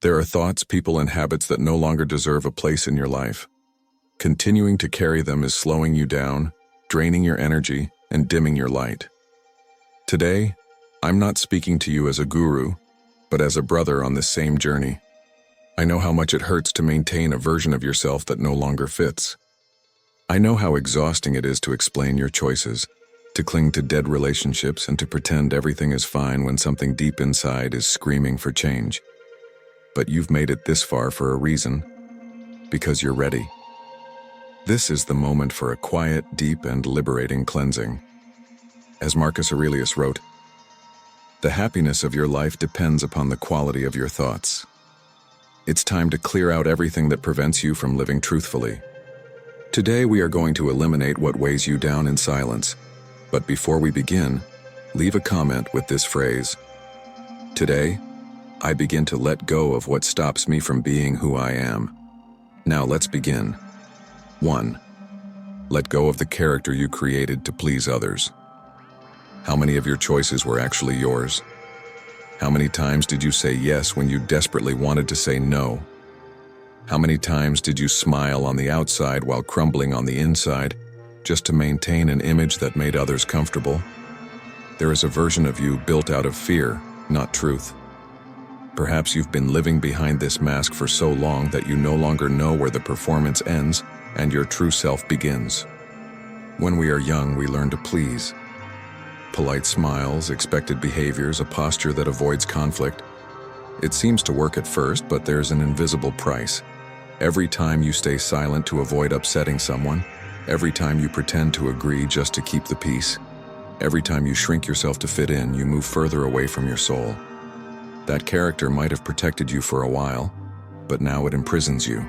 There are thoughts, people, and habits that no longer deserve a place in your life. Continuing to carry them is slowing you down, draining your energy, and dimming your light. Today, I'm not speaking to you as a guru, but as a brother on this same journey. I know how much it hurts to maintain a version of yourself that no longer fits. I know how exhausting it is to explain your choices, to cling to dead relationships, and to pretend everything is fine when something deep inside is screaming for change. But you've made it this far for a reason, because you're ready. This is the moment for a quiet, deep, and liberating cleansing. As Marcus Aurelius wrote, "The happiness of your life depends upon the quality of your thoughts." It's time to clear out everything that prevents you from living truthfully. Today we are going to eliminate what weighs you down in silence. But before we begin, leave a comment with this phrase: "Today, I begin to let go of what stops me from being who I am." Now let's begin. 1. Let go of the character you created to please others. How many of your choices were actually yours? How many times did you say yes when you desperately wanted to say no? How many times did you smile on the outside while crumbling on the inside, just to maintain an image that made others comfortable? There is a version of you built out of fear, not truth. Perhaps you've been living behind this mask for so long that you no longer know where the performance ends and your true self begins. When we are young, we learn to please. Polite smiles, expected behaviors, a posture that avoids conflict. It seems to work at first, but there's an invisible price. Every time you stay silent to avoid upsetting someone, every time you pretend to agree just to keep the peace, every time you shrink yourself to fit in, you move further away from your soul. That character might have protected you for a while, but now it imprisons you.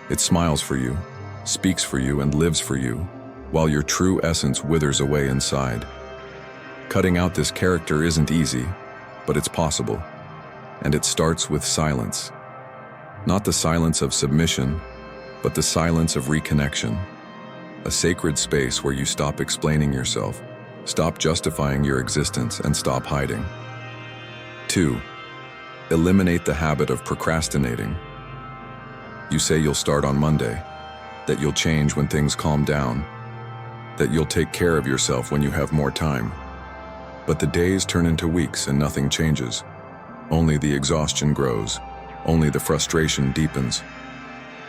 It smiles for you, speaks for you, and lives for you, while your true essence withers away inside. Cutting out this character isn't easy, but it's possible. And it starts with silence. Not the silence of submission, but the silence of reconnection. A sacred space where you stop explaining yourself, stop justifying your existence, and stop hiding. 2. Eliminate the habit of procrastinating. You say you'll start on Monday, that you'll change when things calm down, that you'll take care of yourself when you have more time. But the days turn into weeks and nothing changes. Only the exhaustion grows. Only the frustration deepens.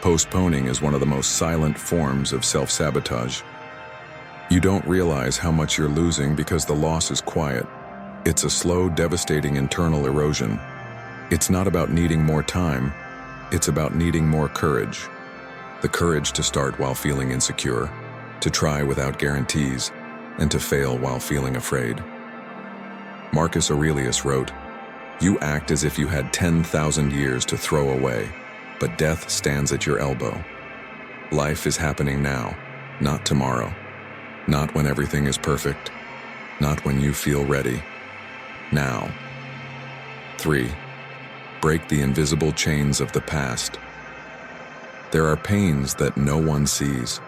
Postponing is one of the most silent forms of self-sabotage. You don't realize how much you're losing because the loss is quiet. It's a slow, devastating internal erosion. It's not about needing more time. It's about needing more courage. The courage to start while feeling insecure, to try without guarantees, and to fail while feeling afraid. Marcus Aurelius wrote, "You act as if you had 10,000 years to throw away, but death stands at your elbow." Life is happening now, not tomorrow. Not when everything is perfect. Not when you feel ready. Now. 3. Break the invisible chains of the past. There are pains that no one sees.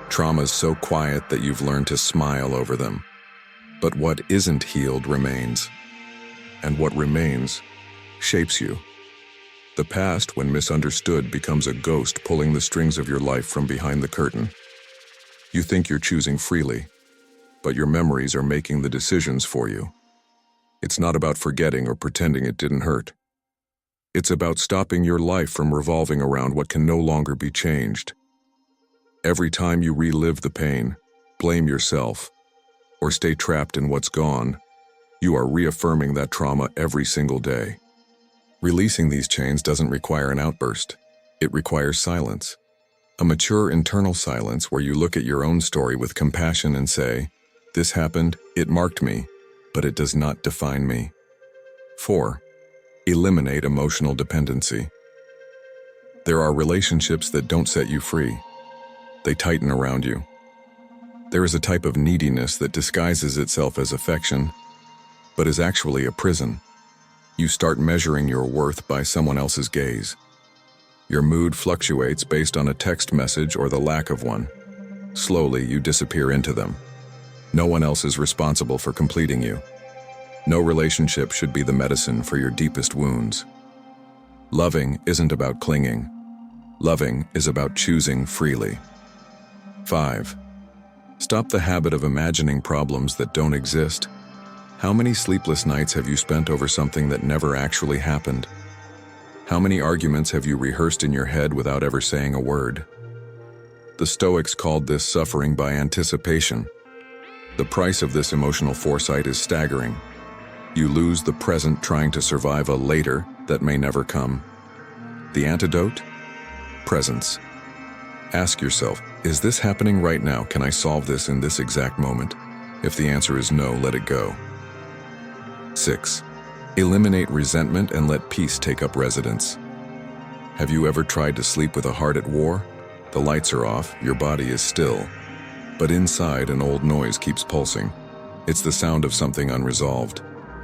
Traumas so quiet that you've learned to smile over them. But what isn't healed remains. And what remains shapes you. The past, when misunderstood, becomes a ghost pulling the strings of your life from behind the curtain. You think you're choosing freely, but your memories are making the decisions for you. It's not about forgetting or pretending it didn't hurt. It's about stopping your life from revolving around what can no longer be changed. Every time you relive the pain, blame yourself, or stay trapped in what's gone, you are reaffirming that trauma every single day. Releasing these chains doesn't require an outburst. It requires silence. A mature internal silence where you look at your own story with compassion and say, "This happened, it marked me, but it does not define me." 4. Eliminate emotional dependency. There are relationships that don't set you free. They tighten around you. There is a type of neediness that disguises itself as affection, but is actually a prison. You start measuring your worth by someone else's gaze. Your mood fluctuates based on a text message or the lack of one. Slowly, you disappear into them. No one else is responsible for completing you. No relationship should be the medicine for your deepest wounds. Loving isn't about clinging. Loving is about choosing freely. 5. Stop the habit of imagining problems that don't exist. How many sleepless nights have you spent over something that never actually happened? How many arguments have you rehearsed in your head without ever saying a word? The Stoics called this suffering by anticipation. The price of this emotional foresight is staggering. You lose the present trying to survive a later that may never come. The antidote? Presence. Ask yourself, is this happening right now? Can I solve this in this exact moment? If the answer is no, let it go. 6. Eliminate resentment and let peace take up residence. Have you ever tried to sleep with a heart at war? The lights are off, your body is still, but inside an old noise keeps pulsing. It's the sound of something unresolved,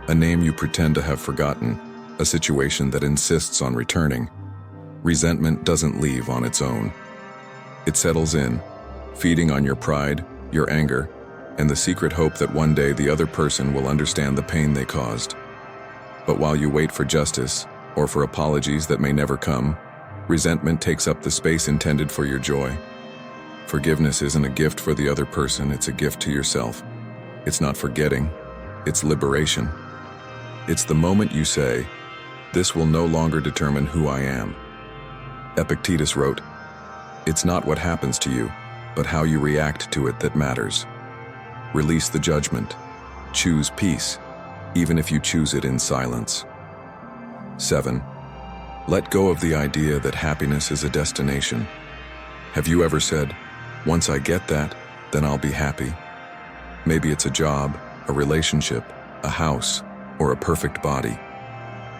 a name you pretend to have forgotten, a situation that insists on returning. Resentment doesn't leave on its own. It settles in, feeding on your pride, your anger, and the secret hope that one day the other person will understand the pain they caused. But while you wait for justice, or for apologies that may never come, resentment takes up the space intended for your joy. Forgiveness isn't a gift for the other person, it's a gift to yourself. It's not forgetting, it's liberation. It's the moment you say, "This will no longer determine who I am." Epictetus wrote, "It's not what happens to you, but how you react to it that matters." Release the judgment. Choose peace, even if you choose it in silence. 7. Let go of the idea that happiness is a destination. Have you ever said, "Once I get that, then I'll be happy"? Maybe it's a job, a relationship, a house, or a perfect body.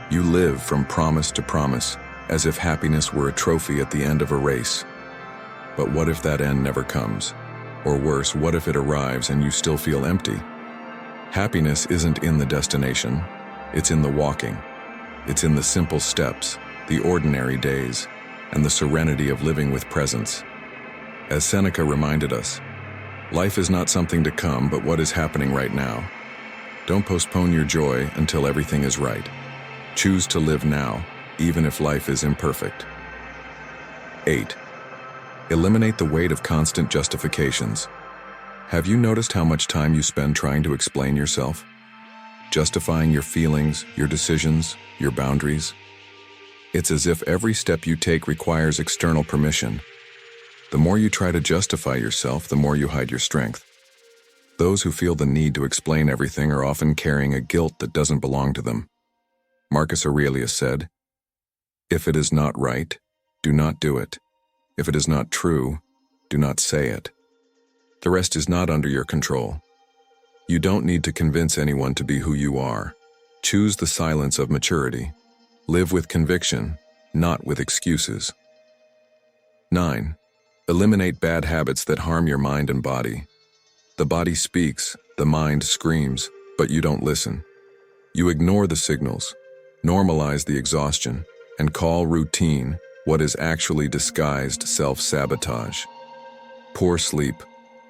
You live from promise to promise, as if happiness were a trophy at the end of a race. But what if that end never comes? Or worse, what if it arrives and you still feel empty? Happiness isn't in the destination, it's in the walking. It's in the simple steps, the ordinary days, and the serenity of living with presence. As Seneca reminded us, life is not something to come, but what is happening right now. Don't postpone your joy until everything is right. Choose to live now, even if life is imperfect. 8. Eliminate the weight of constant justifications. Have you noticed how much time you spend trying to explain yourself? Justifying your feelings, your decisions, your boundaries? It's as if every step you take requires external permission. The more you try to justify yourself, the more you hide your strength. Those who feel the need to explain everything are often carrying a guilt that doesn't belong to them. Marcus Aurelius said, "If it is not right, do not do it. If it is not true, do not say it." The rest is not under your control. You don't need to convince anyone to be who you are. Choose the silence of maturity. Live with conviction, not with excuses. 9. Eliminate bad habits that harm your mind and body. The body speaks, the mind screams, but you don't listen. You ignore the signals, normalize the exhaustion, and call routine what is actually disguised self-sabotage. Poor sleep,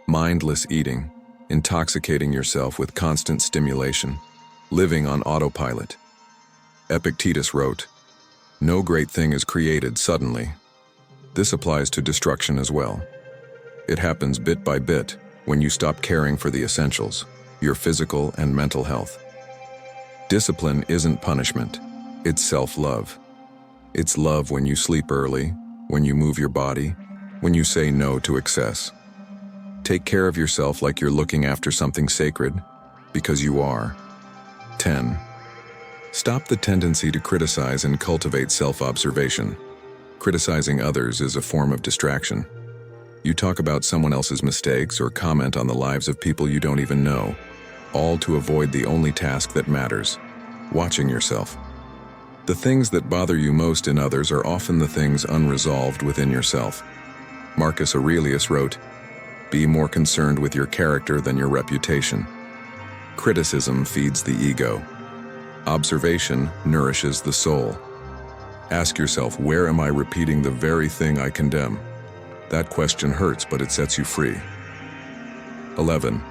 mindless eating, intoxicating yourself with constant stimulation, living on autopilot. Epictetus wrote, "No great thing is created suddenly." This applies to destruction as well. It happens bit by bit when you stop caring for the essentials, your physical and mental health. Discipline isn't punishment, it's self-love. It's love when you sleep early, when you move your body, when you say no to excess. Take care of yourself like you're looking after something sacred, because you are. 10. Stop the tendency to criticize and cultivate self-observation. Criticizing others is a form of distraction. You talk about someone else's mistakes or comment on the lives of people you don't even know, all to avoid the only task that matters, watching yourself. The things that bother you most in others are often the things unresolved within yourself. Marcus Aurelius wrote, "Be more concerned with your character than your reputation." Criticism feeds the ego. Observation nourishes the soul. Ask yourself, where am I repeating the very thing I condemn? That question hurts, but it sets you free. 11.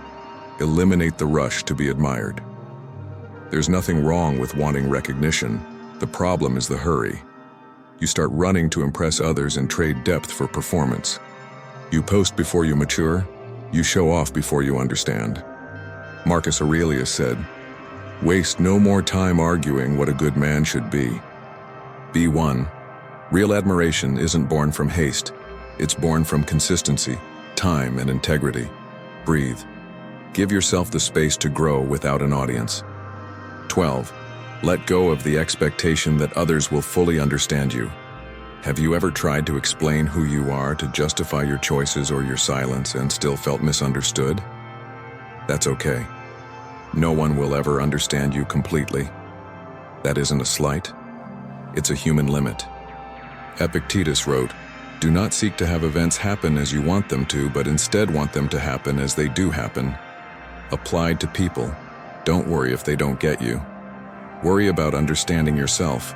Eliminate the rush to be admired. There's nothing wrong with wanting recognition. The problem is the hurry. You start running to impress others and trade depth for performance. You post before you mature. You show off before you understand. Marcus Aurelius said, "Waste no more time arguing what a good man should be." Be one. Real admiration isn't born from haste. It's born from consistency, time, and integrity. Breathe. Give yourself the space to grow without an audience. 12. Let go of the expectation that others will fully understand you. Have you ever tried to explain who you are to justify your choices or your silence and still felt misunderstood? That's okay. No one will ever understand you completely. That isn't a slight. It's a human limit. Epictetus wrote, "Do not seek to have events happen as you want them to, but instead want them to happen as they do happen." Applied to people, don't worry if they don't get you. Worry about understanding yourself.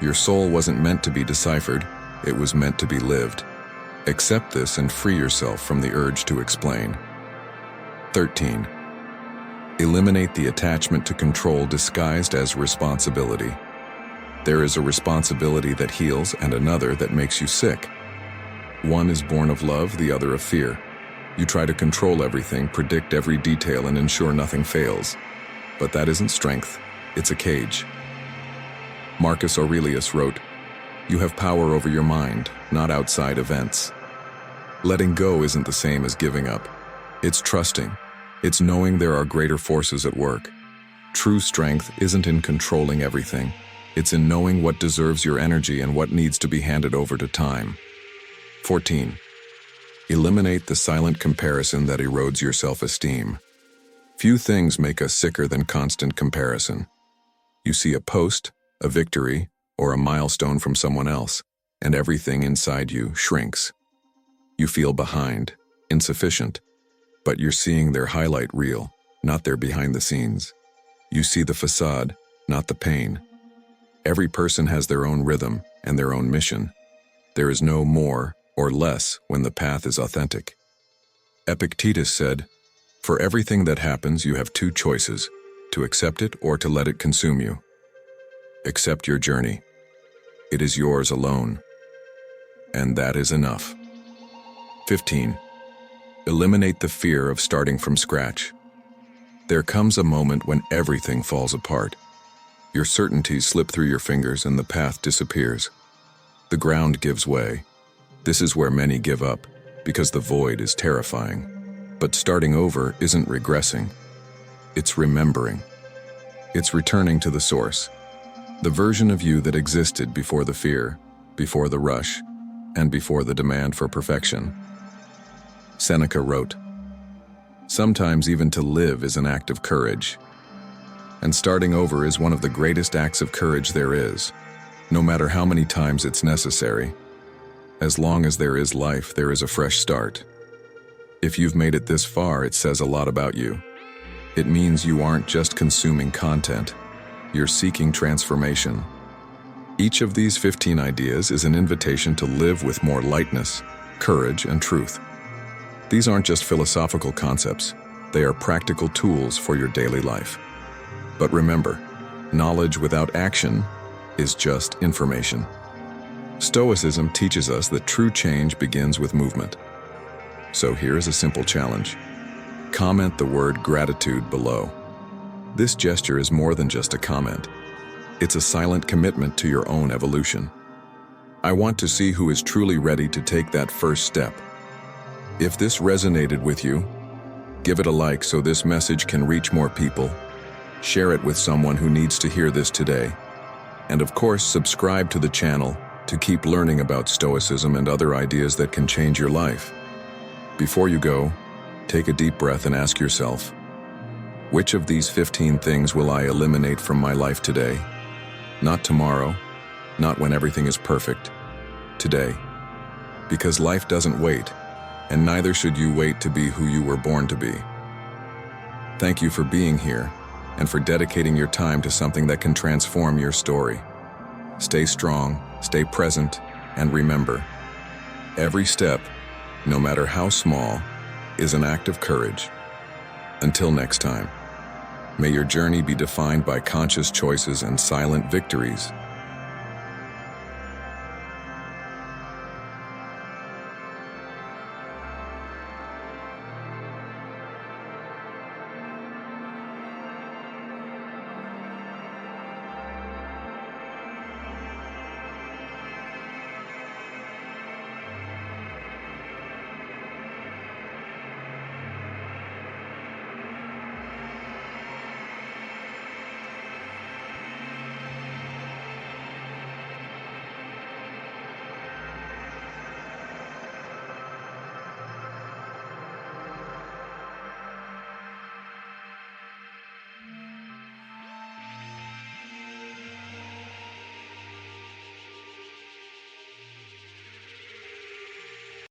Your soul wasn't meant to be deciphered, it was meant to be lived. Accept this and free yourself from the urge to explain. 13. Eliminate the attachment to control disguised as responsibility. There is a responsibility that heals and another that makes you sick. One is born of love, the other of fear. You try to control everything, predict every detail, and ensure nothing fails. But that isn't strength, it's a cage. Marcus Aurelius wrote, "You have power over your mind, not outside events." Letting go isn't the same as giving up. It's trusting. It's knowing there are greater forces at work. True strength isn't in controlling everything. It's in knowing what deserves your energy and what needs to be handed over to time. 14. Eliminate the silent comparison that erodes your self-esteem. Few things make us sicker than constant comparison. You see a post, a victory, or a milestone from someone else, and everything inside you shrinks. You feel behind, insufficient, but you're seeing their highlight reel, not their behind the scenes. You see the facade, not the pain. Every person has their own rhythm and their own mission. There is no more or less when the path is authentic. Epictetus said, "For everything that happens, you have two choices, to accept it or to let it consume you. Accept your journey. It is yours alone. And that is enough." 15. Eliminate the fear of starting from scratch. There comes a moment when everything falls apart. Your certainties slip through your fingers and the path disappears. The ground gives way. This is where many give up, because the void is terrifying. But starting over isn't regressing. It's remembering. It's returning to the source. The version of you that existed before the fear, before the rush, and before the demand for perfection. Seneca wrote, "Sometimes even to live is an act of courage." And starting over is one of the greatest acts of courage there is, no matter how many times it's necessary. As long as there is life, there is a fresh start. If you've made it this far, it says a lot about you. It means you aren't just consuming content, you're seeking transformation. Each of these 15 ideas is an invitation to live with more lightness, courage, and truth. These aren't just philosophical concepts, they are practical tools for your daily life. But remember, knowledge without action is just information. Stoicism teaches us that true change begins with movement. So here is a simple challenge. Comment the word gratitude below. This gesture is more than just a comment. It's a silent commitment to your own evolution. I want to see who is truly ready to take that first step. If this resonated with you, give it a like so this message can reach more people. Share it with someone who needs to hear this today. And of course, subscribe to the channel to keep learning about Stoicism and other ideas that can change your life. Before you go, take a deep breath and ask yourself, which of these 15 things will I eliminate from my life today? Not tomorrow, not when everything is perfect. Today. Because life doesn't wait, and neither should you wait to be who you were born to be. Thank you for being here, and for dedicating your time to something that can transform your story. Stay strong, stay present, and remember, every step, no matter how small, is an act of courage. Until next time, may your journey be defined by conscious choices and silent victories.